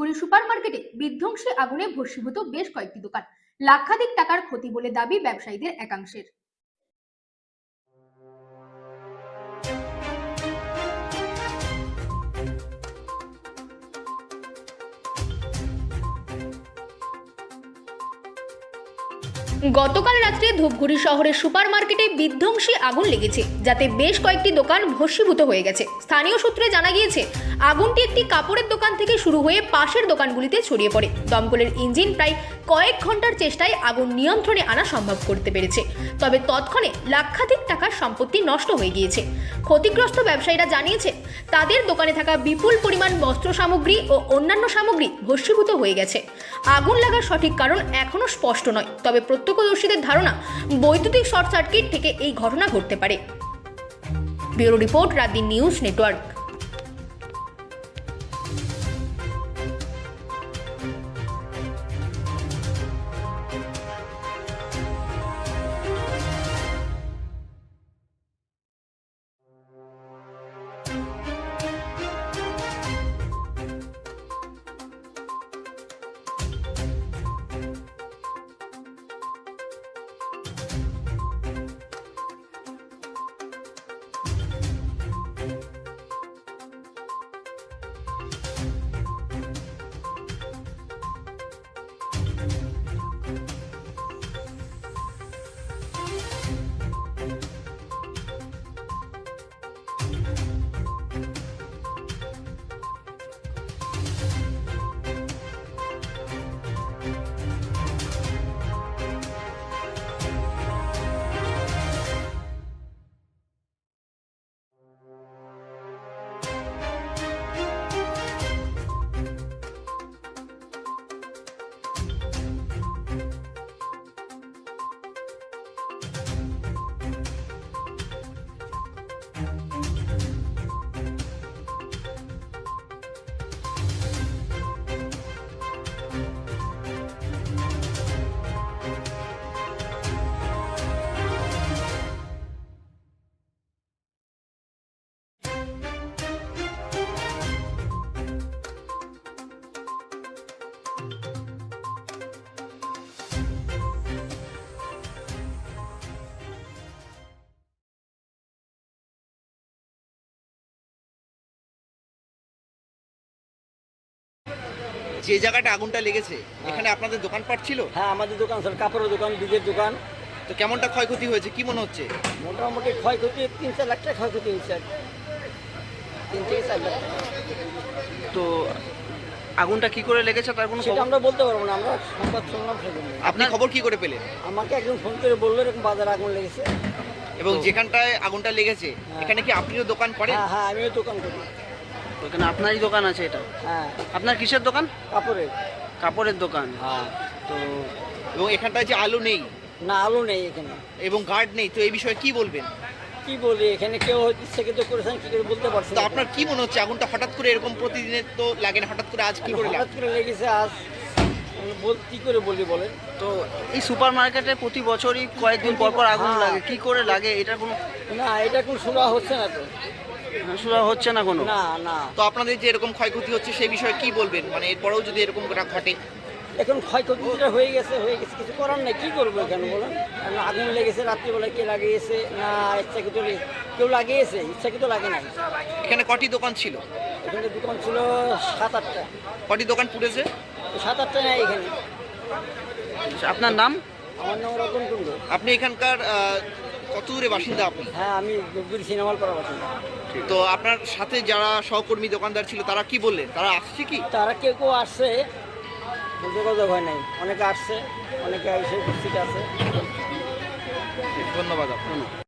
ধূপগুড়ি সুপারমার্কেটে বিধ্বংসী আগুনে ভস্মীভূত বেশ কয়েকটি দোকান। লাখাধিক টাকার ক্ষতি বলে দাবি ব্যবসায়ীদের একাংশের। গতকাল রাত্রে ধূপগুড়ি শহরের সুপারমার্কেটে বিধ্বংসী আগুন লেগেছে, যাতে বেশ কয়েকটি দোকান ভস্মীভূত হয়ে গেছে। স্থানীয় সূত্রে জানা গিয়েছে, আগুনটি একটি কাপড়ের দোকান থেকে শুরু হয়ে পাশের দোকানগুলিতে ছড়িয়ে পড়ে। দমকলের ইঞ্জিন প্রায় কয়েক ঘন্টার চেষ্টায় আগুন নিয়ন্ত্রণে আনা সম্ভব করতে পেরেছে, তবে তৎক্ষণে লাখাধিক টাকার সম্পত্তি নষ্ট হয়ে গিয়েছে। ক্ষতিগ্রস্ত ব্যবসায়ীরা জানিয়েছে, তাদের দোকানে থাকা বিপুল পরিমাণ বস্ত্র সামগ্রী ও অন্যান্য সামগ্রী ভস্মীভূত হয়ে গেছে। আগুন লাগার সঠিক কারণ এখনো স্পষ্ট নয়, তবে প্রত্যক্ষদর্শীদের ধারণা বৈদ্যুতিক শর্ট সার্কিট থেকে এই ঘটনা ঘটতে পারে। Bureau report, রাতদিন news network. যে জায়গাটা আগুনটা লেগেছে এখানে আপনাদের দোকানপাট ছিল? হ্যাঁ, আমাদের দোকান স্যার, কাপড়ের দোকান, বীজের দোকান। তো কেমনটা ক্ষয়ক্ষতি হয়েছে কি মনে হচ্ছে? মোটামুটি ক্ষয়ক্ষতি 3-4 লাখ টাকা ক্ষয়ক্ষতি হয়েছে, 3 থেকে 4 লাখ টাকা। তো আগুনটা কি করে লেগেছে তার কোনো সেটা আমরা বলতে পারবো না, আমরা সংবাদ শুনলাম সেজন্য। আপনি খবর কি করে পেলেন? আমাকে একজন ফোন করে বললো এরকম বাজারে আগুন লেগেছে। এবং যেখানটায় আগুনটা লেগেছে এখানে কি আপনিও দোকান করেন? হ্যাঁ হ্যাঁ, আমিও দোকান করি। এখানে আপনারই দোকান আছে এটা? হ্যাঁ। আপনার কিসের দোকান? কাপড়ের। কাপড়ের দোকান। হ্যাঁ। তো এবং এখানটায় যে আলো নেই না, আলো নেই এখানে এবং গার্ড নেই, তো এই বিষয়ে কি বলবেন? কি বলি, এখানে কেউ হয়তো ইচ্ছাকৃত করেছেন, কি করে বলতে পারছি তো না। আপনার কি মনে হচ্ছে আগুনটা হঠাৎ করে এরকম প্রতিদিনের তো লাগে না, হঠাৎ করে আজ কি করে হঠাৎ করে লেগেছে আজ, কি করে বলি বলেন? তো এই সুপার মার্কেটে প্রতি বছরই কয়েকদিন পর পর আগুন লাগে, কি করে লাগে এটা কোনো না, এটা কোনো শোনা হচ্ছে না তো। শোনা হচ্ছে না কোনো? না না। তো আপনাদের যে এরকম ক্ষয়ক্ষতি হচ্ছে সেই বিষয়ে কি বলবেন, মানে এরপরেও যদি এরকম ঘটে? এখন ক্ষয়ক্ষতি যেটা হয়ে গেছে কিছু করার নেই, কী করবো এখানে বলেন? কারণ আগুন লেগেছে রাত্রিবেলায়, কে লাগিয়েছে না ইচ্ছাকৃত কেউ লাগিয়েছে, ইচ্ছাকৃত লাগে নাই। এখানে কটি দোকান ছিল? এখানে দোকান ছিল 7-8টা। কটি দোকান পুড়েছে? 7-8টা নেই এখানে। আপনার নাম? আমার নাম রতন কুণ্ডু। আপনি এখানকার কত দূরে বাসিন্দা আপনি? হ্যাঁ, আমি ধূপগুড়ি সিনেমাল পাড়া বাসিন্দা। তো আপনার সাথে যারা সহকর্মী দোকানদার ছিল তারা কি বললেন? তারা আসছে কি? তারা কেউ কেউ আসছে, যোগাযোগ হয় নাই। অনেকে আসছে, অনেকে এসে উপস্থিত আছে। ধন্যবাদ আপনার।